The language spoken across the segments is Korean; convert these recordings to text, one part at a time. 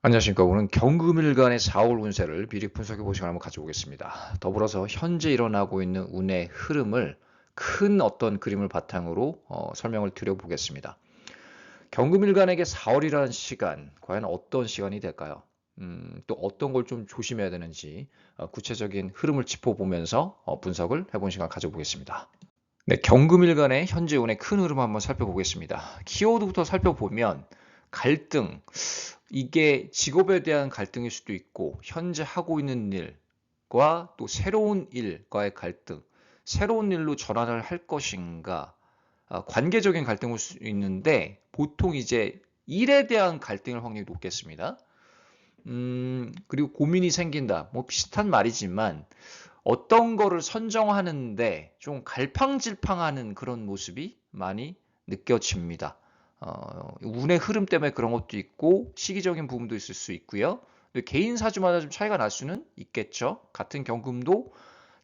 안녕하십니까. 오늘 경금일간의 4월 운세를 미리 분석해 보시고 한번 가져보겠습니다. 더불어서 현재 일어나고 있는 운의 흐름을 큰 어떤 그림을 바탕으로 설명을 드려보겠습니다. 경금일간에게 4월이라는 시간, 과연 어떤 시간이 될까요? 또 어떤 걸 좀 조심해야 되는지 구체적인 흐름을 짚어보면서 분석을 해본 시간 가져보겠습니다. 네, 경금일간의 현재 운의 큰 흐름 한번 살펴보겠습니다. 키워드부터 살펴보면 갈등, 이게 직업에 대한 갈등일 수도 있고 현재 하고 있는 일과 또 새로운 일과의 갈등, 새로운 일로 전환을 할 것인가, 관계적인 갈등일 수 있는데 보통 이제 일에 대한 갈등일 확률이 높겠습니다. 그리고 고민이 생긴다. 뭐 비슷한 말이지만 어떤 거를 선정하는데 좀 갈팡질팡하는 그런 모습이 많이 느껴집니다. 운의 흐름 때문에 그런 것도 있고 시기적인 부분도 있을 수 있고요. 개인 사주마다 좀 차이가 날 수는 있겠죠. 같은 경금도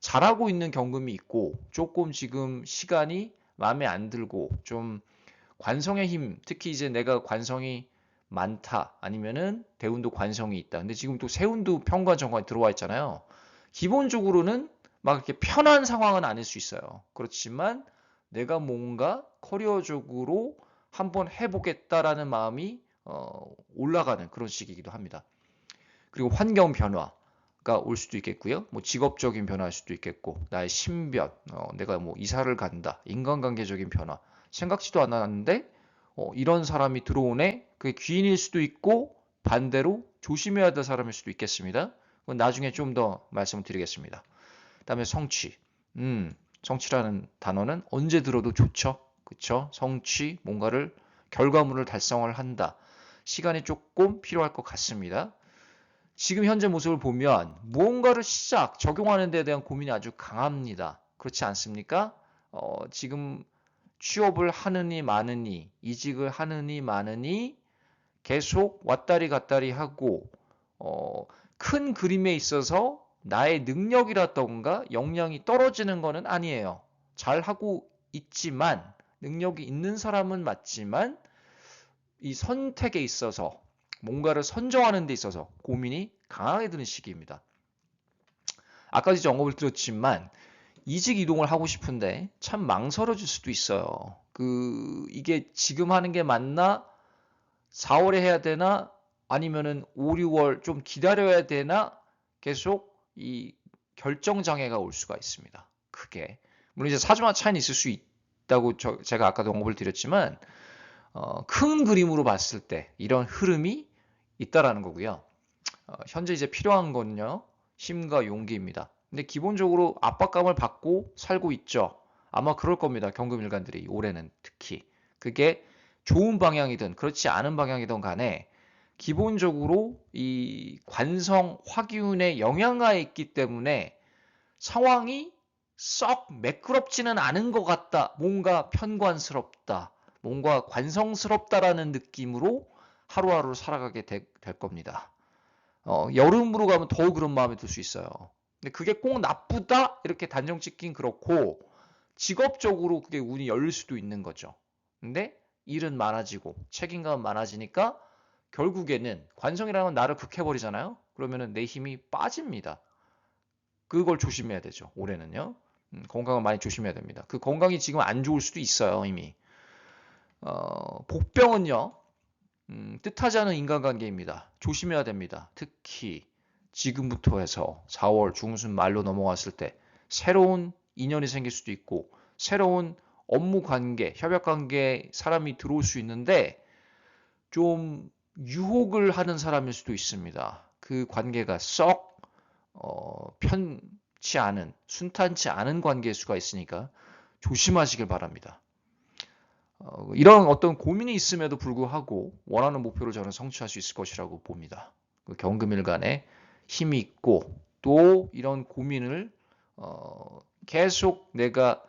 잘하고 있는 경금이 있고 조금 지금 시간이 마음에 안 들고 좀 관성의 힘, 특히 이제 내가 관성이 많다 아니면은 대운도 관성이 있다. 근데 지금 또 세운도 편관 정관이 들어와 있잖아요. 기본적으로는 막 이렇게 편한 상황은 아닐 수 있어요. 그렇지만 내가 뭔가 커리어적으로 한번 해보겠다라는 마음이 올라가는 그런 시기이기도 합니다. 그리고 환경 변화가 올 수도 있겠고요. 뭐 직업적인 변화일 수도 있겠고, 나의 신변, 내가 뭐 이사를 간다, 인간관계적인 변화, 생각지도 않았는데 이런 사람이 들어오네. 그게 귀인일 수도 있고 반대로 조심해야 될 사람일 수도 있겠습니다. 그건 나중에 좀 더 말씀을 드리겠습니다. 그다음에 성취. 성취라는 단어는 언제 들어도 좋죠. 그쵸? 성취, 뭔가를 결과물을 달성을 한다. 시간이 조금 필요할 것 같습니다. 지금 현재 모습을 보면 무언가를 적용하는 데 대한 고민이 아주 강합니다. 그렇지 않습니까? 지금 취업을 하느니 마느니, 이직을 하느니 마느니 계속 왔다리 갔다리 하고 큰 그림에 있어서 나의 능력이라던가 역량이 떨어지는 것은 아니에요. 잘하고 있지만 능력이 있는 사람은 맞지만 이 선택에 있어서 뭔가를 선정하는 데 있어서 고민이 강하게 드는 시기입니다. 아까 이제 언급을 드렸지만 이직 이동을 하고 싶은데 참 망설여질 수도 있어요. 이게 지금 하는 게 맞나? 4월에 해야 되나? 아니면은 5, 6월 좀 기다려야 되나? 계속 이 결정 장애가 올 수가 있습니다. 크게. 물론 이제 사주마다 차이는 있을 수 있다고 제가 아까도 언급을 드렸지만 큰 그림으로 봤을 때 이런 흐름이 있다라는 거고요. 현재 이제 필요한 거는요. 힘과 용기입니다. 근데 기본적으로 압박감을 받고 살고 있죠. 아마 그럴 겁니다. 경금일간들이 올해는 특히. 그게 좋은 방향이든 그렇지 않은 방향이든 간에 기본적으로 이 관성 화기운의 영향하에 있기 때문에 상황이 썩 매끄럽지는 않은 것 같다. 뭔가 편관스럽다. 뭔가 관성스럽다라는 느낌으로 하루하루 살아가게 될 겁니다. 여름으로 가면 더 그런 마음이 들 수 있어요. 근데 그게 꼭 나쁘다? 이렇게 단정 짓긴 그렇고, 직업적으로 그게 운이 열릴 수도 있는 거죠. 근데 일은 많아지고, 책임감은 많아지니까, 결국에는 관성이라는 건 나를 극해버리잖아요? 그러면은 내 힘이 빠집니다. 그걸 조심해야 되죠. 올해는요. 건강을 많이 조심해야 됩니다. 그 건강이 지금 안 좋을 수도 있어요, 이미. 복병은요, 뜻하지 않은 인간관계입니다. 조심해야 됩니다. 특히 지금부터 해서 4월 중순 말로 넘어갔을 때 새로운 인연이 생길 수도 있고 새로운 업무 관계, 협력 관계 사람이 들어올 수 있는데 좀 유혹을 하는 사람일 수도 있습니다. 그 관계가 썩 편치 않은, 순탄치 않은 관계일 수가 있으니까 조심하시길 바랍니다. 이런 어떤 고민이 있음에도 불구하고 원하는 목표를 저는 성취할 수 있을 것이라고 봅니다. 경금일간에 힘이 있고 또 이런 고민을 계속 내가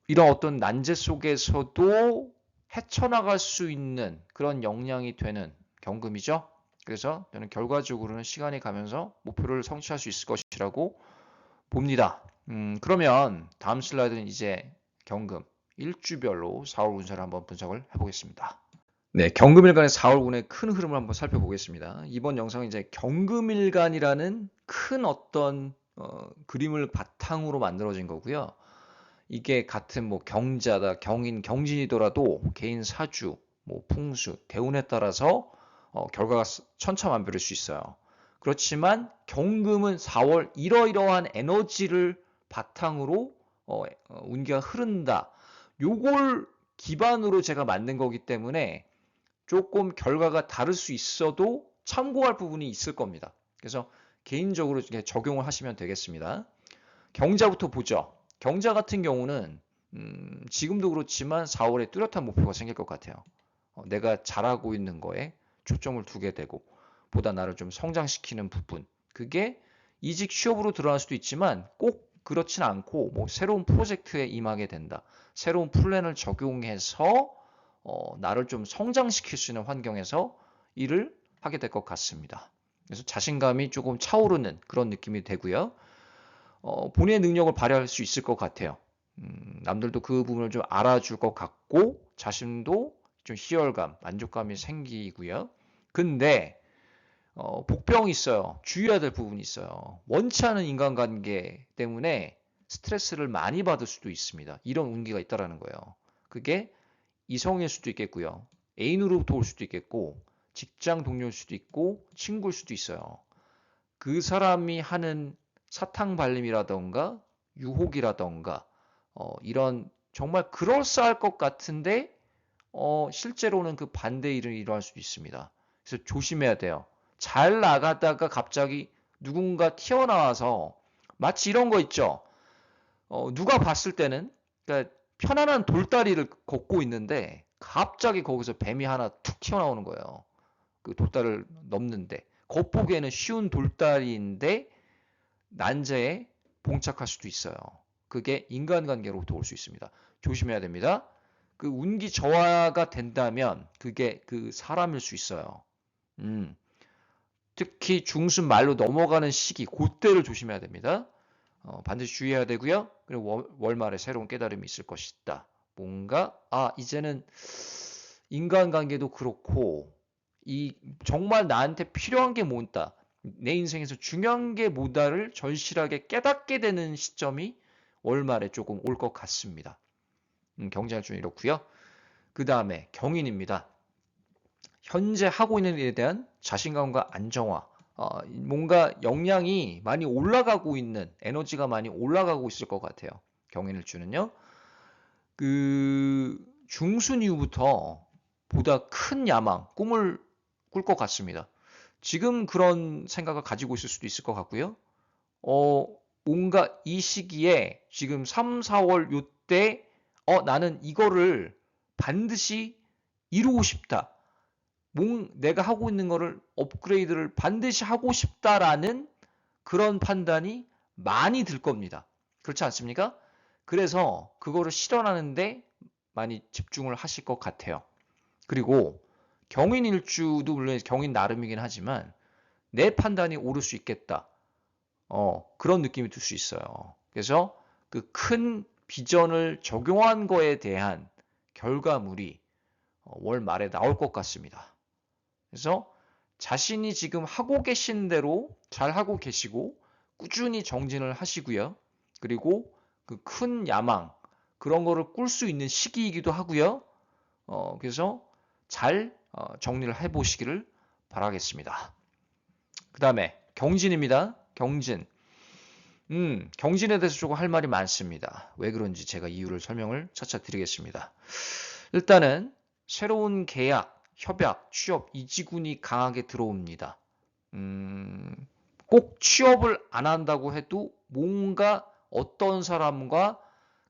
이런 어떤 난제 속에서도 헤쳐나갈 수 있는 그런 역량이 되는 경금이죠. 그래서 저는 결과적으로는 시간이 가면서 목표를 성취할 수 있을 것이라고 봅니다. 그러면 다음 슬라이드는 이제 경금 일주별로 4월 운세를 한번 분석을 해보겠습니다. 네, 경금일간의 4월운의 큰 흐름을 한번 살펴보겠습니다. 이번 영상은 이제 경금일간이라는 큰 어떤 그림을 바탕으로 만들어진 거고요. 이게 같은 뭐 경자다, 경인, 경진이더라도 개인 사주, 뭐 풍수, 대운에 따라서 결과가 천차만별일 수 있어요. 그렇지만 경금은 4월 이러이러한 에너지를 바탕으로 운기가 흐른다. 요걸 기반으로 제가 만든 거기 때문에 조금 결과가 다를 수 있어도 참고할 부분이 있을 겁니다. 그래서 개인적으로 적용을 하시면 되겠습니다. 경자부터 보죠. 경자 같은 경우는 지금도 그렇지만 4월에 뚜렷한 목표가 생길 것 같아요. 내가 잘하고 있는 거에 초점을 두게 되고 보다 나를 좀 성장시키는 부분, 그게 이직 취업으로 드러날 수도 있지만 꼭 그렇진 않고 뭐 새로운 프로젝트에 임하게 된다. 새로운 플랜을 적용해서 나를 좀 성장시킬 수 있는 환경에서 일을 하게 될 것 같습니다. 그래서 자신감이 조금 차오르는 그런 느낌이 되고요. 본인의 능력을 발휘할 수 있을 것 같아요. 남들도 그 부분을 좀 알아줄 것 같고 자신도 좀 희열감, 만족감이 생기고요. 근데 복병이 있어요. 주의해야 될 부분이 있어요. 원치 않은 인간관계 때문에 스트레스를 많이 받을 수도 있습니다. 이런 운기가 있다라는 거예요. 그게 이성일 수도 있겠고요. 애인으로부터 올 수도 있겠고 직장 동료일 수도 있고 친구일 수도 있어요. 그 사람이 하는 사탕 발림이라던가 유혹이라던가 이런 정말 그럴싸할 것 같은데 실제로는 그 반대 일을 일어날 수도 있습니다. 그래서 조심해야 돼요. 잘 나가다가 갑자기 누군가 튀어나와서 마치 이런 거 있죠. 누가 봤을 때는 그러니까 편안한 돌다리를 걷고 있는데 갑자기 거기서 뱀이 하나 툭 튀어나오는 거예요. 그 돌다리를 넘는데 겉보기에는 쉬운 돌다리인데 난제에 봉착할 수도 있어요. 그게 인간관계로부터 올 수 있습니다. 조심해야 됩니다. 그 운기 저하가 된다면 그게 그 사람일 수 있어요. 특히 중순 말로 넘어가는 시기, 그때를 조심해야 됩니다. 반드시 주의해야 되고요. 그리고 월말에 새로운 깨달음이 있을 것이다. 뭔가 이제는 인간관계도 그렇고 이 정말 나한테 필요한 게 뭐다. 내 인생에서 중요한 게 뭐다를 절실하게 깨닫게 되는 시점이 월말에 조금 올 것 같습니다. 경제활동 이렇고요. 그 다음에 경인입니다. 현재 하고 있는 일에 대한 자신감과 안정화, 뭔가 역량이 많이 올라가고 있는, 에너지가 많이 올라가고 있을 것 같아요. 경인일주는요. 그 중순 이후부터 보다 큰 야망, 꿈을 꿀 것 같습니다. 지금 그런 생각을 가지고 있을 수도 있을 것 같고요. 뭔가 이 시기에 지금 3, 4월 요때 나는 이거를 반드시 이루고 싶다. 내가 하고 있는 거를 업그레이드를 반드시 하고 싶다라는 그런 판단이 많이 들 겁니다. 그렇지 않습니까? 그래서 그거를 실현하는데 많이 집중을 하실 것 같아요. 그리고 경인일주도 물론 경인 나름이긴 하지만 내 판단이 옳을 수 있겠다. 그런 느낌이 들 수 있어요. 그래서 그 큰 비전을 적용한 거에 대한 결과물이 월 말에 나올 것 같습니다. 그래서 자신이 지금 하고 계신 대로 잘 하고 계시고 꾸준히 정진을 하시고요. 그리고 그 큰 야망 그런 거를 꿀 수 있는 시기이기도 하고요. 그래서 잘 정리를 해보시기를 바라겠습니다. 그 다음에 경진입니다. 경진. 경진에 대해서 조금 할 말이 많습니다. 왜 그런지 제가 이유를 설명을 차차 드리겠습니다. 일단은 새로운 계약, 협약, 취업, 이직운이 강하게 들어옵니다. 꼭 취업을 안 한다고 해도 뭔가 어떤 사람과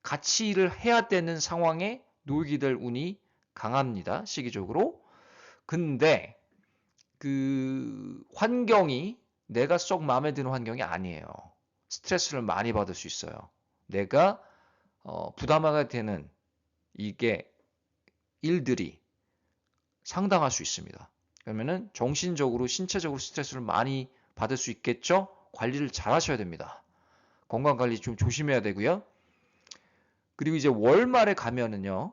같이 일을 해야 되는 상황에 놓이게 될 운이 강합니다. 시기적으로. 근데 그 환경이 내가 썩 마음에 드는 환경이 아니에요. 스트레스를 많이 받을 수 있어요. 내가 부담하게 되는 이게 일들이 상당할 수 있습니다. 그러면은 정신적으로, 신체적으로 스트레스를 많이 받을 수 있겠죠? 관리를 잘 하셔야 됩니다. 건강 관리 좀 조심해야 되고요. 그리고 이제 월말에 가면은요,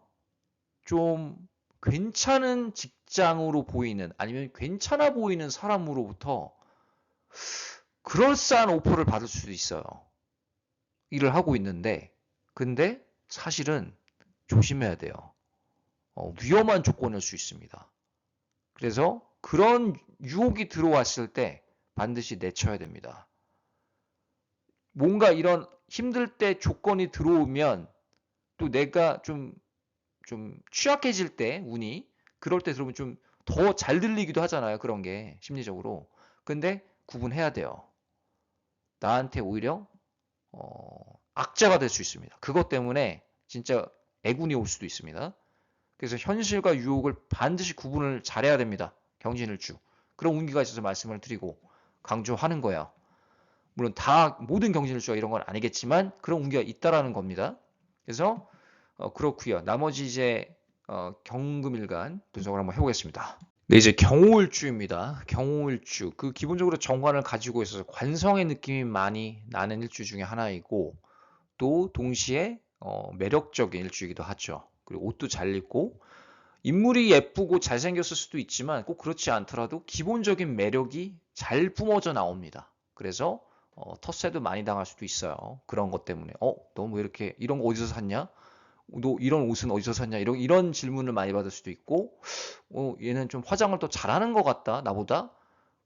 좀 괜찮은 직장으로 보이는 아니면 괜찮아 보이는 사람으로부터 그럴싸한 오퍼를 받을 수도 있어요. 일을 하고 있는데 근데 사실은 조심해야 돼요. 위험한 조건일 수 있습니다. 그래서 그런 유혹이 들어왔을 때 반드시 내쳐야 됩니다. 뭔가 이런 힘들 때 조건이 들어오면 또 내가 좀 취약해질 때 운이 그럴 때 들어오면 좀 더 잘 들리기도 하잖아요. 그런 게 심리적으로. 근데 구분해야 돼요. 나한테 오히려 악재가 될 수 있습니다. 그것 때문에 진짜 애군이 올 수도 있습니다. 그래서 현실과 유혹을 반드시 구분을 잘해야 됩니다. 경진일주. 그런 운기가 있어서 말씀을 드리고 강조하는 거예요. 물론 다 모든 경진일주가 이런 건 아니겠지만 그런 운기가 있다라는 겁니다. 그래서 그렇고요. 나머지 이제 경금일간 분석을 한번 해보겠습니다. 네, 이제 경호일주입니다. 경호일주. 그 기본적으로 정관을 가지고 있어서 관성의 느낌이 많이 나는 일주 중에 하나이고 또 동시에 매력적인 일주이기도 하죠. 그리고 옷도 잘 입고 인물이 예쁘고 잘생겼을 수도 있지만 꼭 그렇지 않더라도 기본적인 매력이 잘 뿜어져 나옵니다. 그래서 텃세도 많이 당할 수도 있어요. 그런 것 때문에 너 뭐 이렇게 이런 거 어디서 샀냐? 너 이런 옷은 어디서 샀냐? 이런 질문을 많이 받을 수도 있고 얘는 좀 화장을 더 잘하는 것 같다. 나보다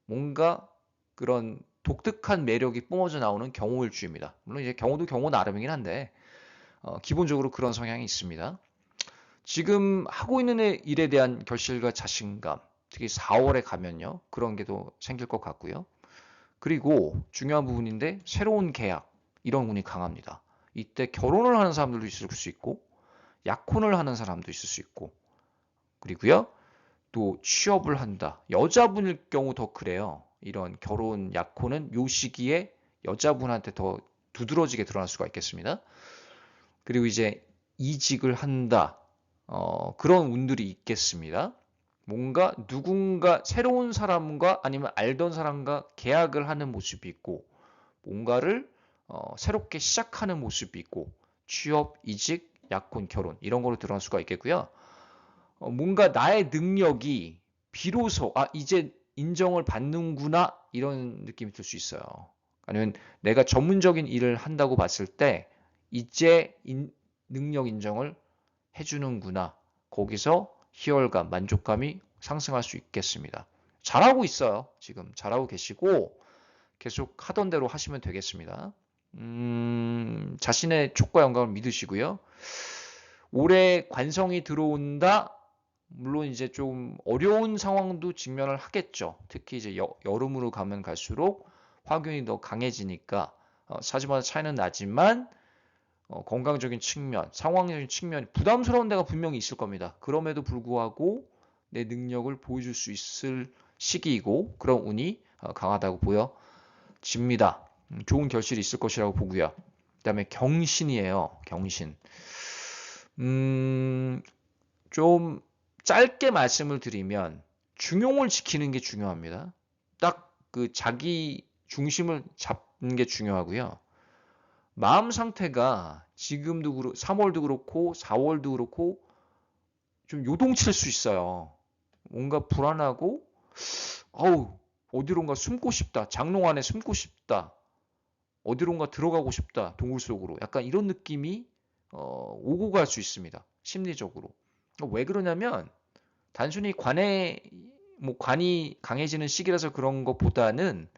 뭔가 그런 독특한 매력이 뿜어져 나오는 경호일주입니다. 물론 이제 경호도 경호 나름이긴 한데 기본적으로 그런 성향이 있습니다. 지금 하고 있는 일에 대한 결실과 자신감, 특히 4월에 가면요. 그런 게 더 생길 것 같고요. 그리고 중요한 부분인데 새로운 계약, 이런 운이 강합니다. 이때 결혼을 하는 사람들도 있을 수 있고 약혼을 하는 사람도 있을 수 있고 그리고요. 또 취업을 한다. 여자분일 경우 더 그래요. 이런 결혼 약혼은 요 시기에 여자분한테 더 두드러지게 드러날 수가 있겠습니다. 그리고 이제 이직을 한다. 그런 운들이 있겠습니다. 뭔가 누군가 새로운 사람과 아니면 알던 사람과 계약을 하는 모습이 있고 뭔가를 새롭게 시작하는 모습이 있고 취업, 이직, 약혼, 결혼 이런 걸로 드러날 수가 있겠고요. 뭔가 나의 능력이 비로소 이제 인정을 받는구나 이런 느낌이 들 수 있어요. 아니면 내가 전문적인 일을 한다고 봤을 때 이제 능력 인정을 해주는구나. 거기서 희열감, 만족감이 상승할 수 있겠습니다. 잘하고 있어요. 지금 잘하고 계시고 계속 하던 대로 하시면 되겠습니다. 자신의 촉과 영감을 믿으시고요. 올해 관성이 들어온다. 물론 이제 좀 어려운 상황도 직면을 하겠죠. 특히 이제 여름으로 가면 갈수록 화균이 더 강해지니까 사주마다 차이는 나지만 건강적인 측면, 상황적인 측면, 부담스러운 데가 분명히 있을 겁니다. 그럼에도 불구하고 내 능력을 보여줄 수 있을 시기이고 그런 운이 강하다고 보여집니다. 좋은 결실이 있을 것이라고 보고요. 그 다음에 경신이에요. 경신. 좀 짧게 말씀을 드리면 중용을 지키는 게 중요합니다. 딱 그 자기 중심을 잡는 게 중요하고요. 마음 상태가 지금도 3월도 그렇고 4월도 그렇고 좀 요동칠 수 있어요. 뭔가 불안하고 어디론가 숨고 싶다. 장롱 안에 숨고 싶다. 어디론가 들어가고 싶다. 동굴 속으로. 약간 이런 느낌이 오고 갈 수 있습니다. 심리적으로. 왜 그러냐면 단순히 관이 강해지는 시기라서 그런 것보다는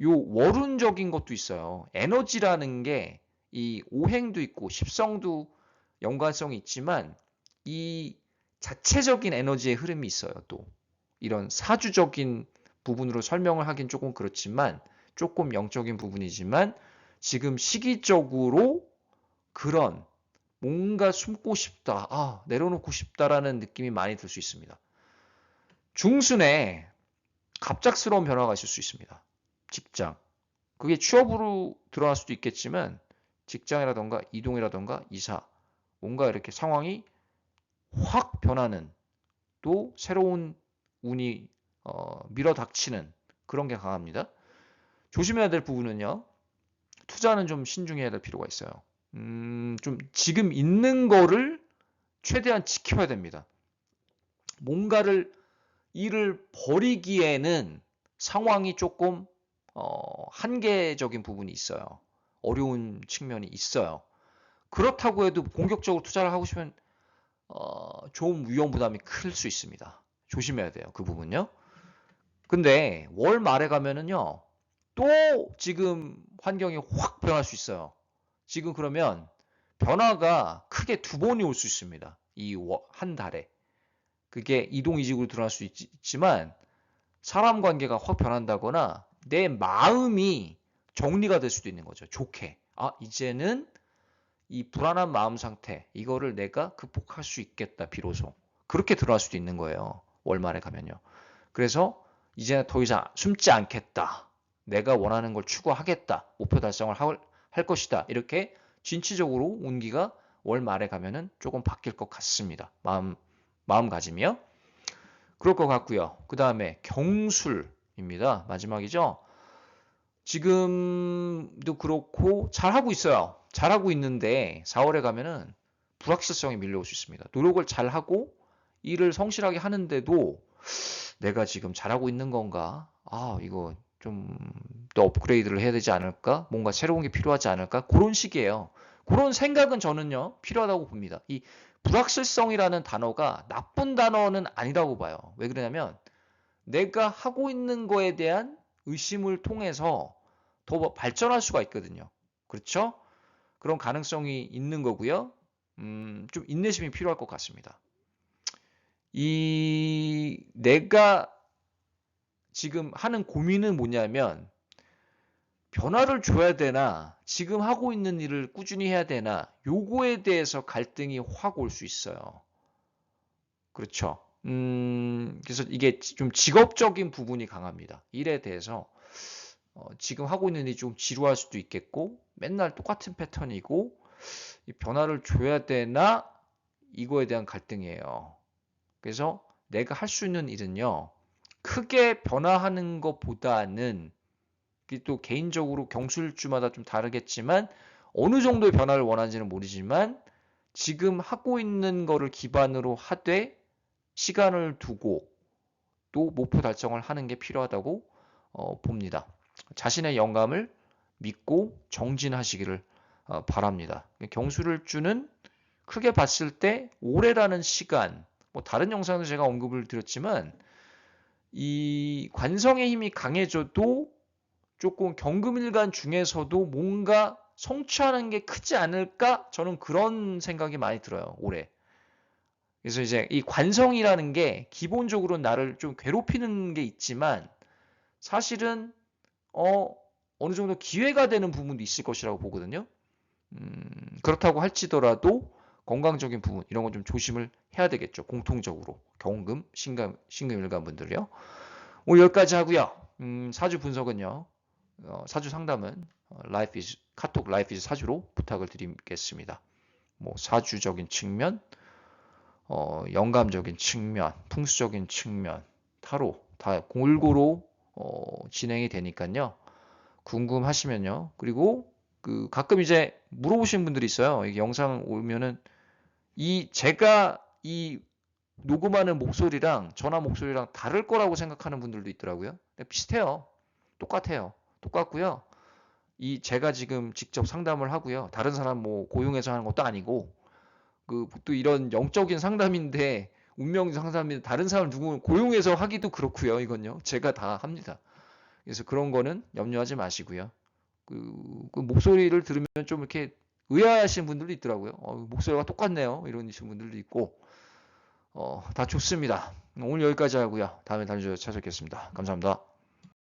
요 월운적인 것도 있어요. 에너지라는 게 이 오행도 있고 십성도 연관성이 있지만 이 자체적인 에너지의 흐름이 있어요. 또 이런 사주적인 부분으로 설명을 하긴 조금 그렇지만 조금 영적인 부분이지만 지금 시기적으로 그런 뭔가 숨고 싶다, 내려놓고 싶다라는 느낌이 많이 들 수 있습니다. 중순에 갑작스러운 변화가 있을 수 있습니다. 직장. 그게 취업으로 드러날 수도 있겠지만 직장이라던가 이동이라던가 이사 뭔가 이렇게 상황이 확 변하는 또 새로운 운이 밀어닥치는 그런 게 강합니다. 조심해야 될 부분은요. 투자는 좀 신중해야 될 필요가 있어요. 좀 지금 있는 거를 최대한 지켜야 됩니다. 뭔가를 일을 벌이기에는 상황이 조금 한계적인 부분이 있어요. 어려운 측면이 있어요. 그렇다고 해도 공격적으로 투자를 하고 싶으면 좀 위험 부담이 클 수 있습니다. 조심해야 돼요. 그 부분요. 근데 월 말에 가면은요. 또 지금 환경이 확 변할 수 있어요. 지금 그러면 변화가 크게 두 번이 올 수 있습니다. 이 한 달에. 그게 이동이직으로 드러날 수 있지만 사람 관계가 확 변한다거나 내 마음이 정리가 될 수도 있는 거죠. 좋게. 아, 이제는 이 불안한 마음 상태, 이거를 내가 극복할 수 있겠다, 비로소. 그렇게 들어갈 수도 있는 거예요. 월말에 가면요. 그래서 이제는 더 이상 숨지 않겠다. 내가 원하는 걸 추구하겠다. 목표 달성을 할 것이다. 이렇게 진취적으로 운기가 월말에 가면은 조금 바뀔 것 같습니다. 마음가짐이요. 그럴 것 같고요. 그 다음에 경술입니다. 마지막이죠. 지금도 그렇고 잘하고 있어요. 잘하고 있는데 4월에 가면은 불확실성이 밀려올 수 있습니다. 노력을 잘하고 일을 성실하게 하는데도 내가 지금 잘하고 있는 건가? 아, 이거 좀 더 업그레이드를 해야 되지 않을까? 뭔가 새로운 게 필요하지 않을까? 그런 식이에요. 그런 생각은 저는요, 필요하다고 봅니다. 이 불확실성이라는 단어가 나쁜 단어는 아니라고 봐요. 왜 그러냐면 내가 하고 있는 거에 대한 의심을 통해서 더 발전할 수가 있거든요. 그렇죠? 그런 가능성이 있는 거고요. 좀 인내심이 필요할 것 같습니다. 내가 지금 하는 고민은 뭐냐면 변화를 줘야 되나 지금 하고 있는 일을 꾸준히 해야 되나 요거에 대해서 갈등이 확 올 수 있어요. 그렇죠. 그래서 이게 좀 직업적인 부분이 강합니다. 일에 대해서 지금 하고 있는 일이 좀 지루할 수도 있겠고 맨날 똑같은 패턴이고 변화를 줘야 되나 이거에 대한 갈등이에요. 그래서 내가 할 수 있는 일은요. 크게 변화하는 것보다는 또 개인적으로 경술주마다 좀 다르겠지만 어느 정도의 변화를 원하는지는 모르지만 지금 하고 있는 거를 기반으로 하되 시간을 두고 또 목표 달성을 하는 게 필요하다고 봅니다. 자신의 영감을 믿고 정진하시기를 바랍니다. 경술을주는 크게 봤을 때 올해라는 시간, 뭐 다른 영상에서 제가 언급을 드렸지만 이 관성의 힘이 강해져도 조금 경금일간 중에서도 뭔가 성취하는 게 크지 않을까? 저는 그런 생각이 많이 들어요, 올해. 그래서 이제 이 관성이라는 게 기본적으로 나를 좀 괴롭히는 게 있지만 사실은 어느 정도 기회가 되는 부분도 있을 것이라고 보거든요. 그렇다고 할지더라도 건강적인 부분 이런 건 좀 조심을 해야 되겠죠. 공통적으로 경금, 신금일간 분들이요. 오늘 여기까지 하고요. 사주 분석은요. 사주 상담은 카톡 라이프 이즈 사주로 부탁을 드리겠습니다. 뭐 사주적인 측면, 영감적인 측면, 풍수적인 측면, 타로 다 골고루 진행이 되니까요. 궁금하시면요. 그리고 가끔 이제 물어보시는 분들이 있어요. 이게 영상 오면은 제가 이 녹음하는 목소리랑 전화 목소리랑 다를 거라고 생각하는 분들도 있더라고요. 비슷해요. 똑같아요. 똑같고요. 제가 지금 직접 상담을 하고요. 다른 사람 뭐 고용해서 하는 것도 아니고 또 이런 영적인 상담인데 운명 상담인데 다른 사람 누구 고용해서 하기도 그렇고요. 이건요. 제가 다 합니다. 그래서 그런 거는 염려하지 마시고요. 그 목소리를 들으면 좀 이렇게 의아하신 분들도 있더라고요. 목소리가 똑같네요. 이러신 분들도 있고 다 좋습니다. 오늘 여기까지 하고요. 다음에 다른 주에 찾아뵙겠습니다. 감사합니다.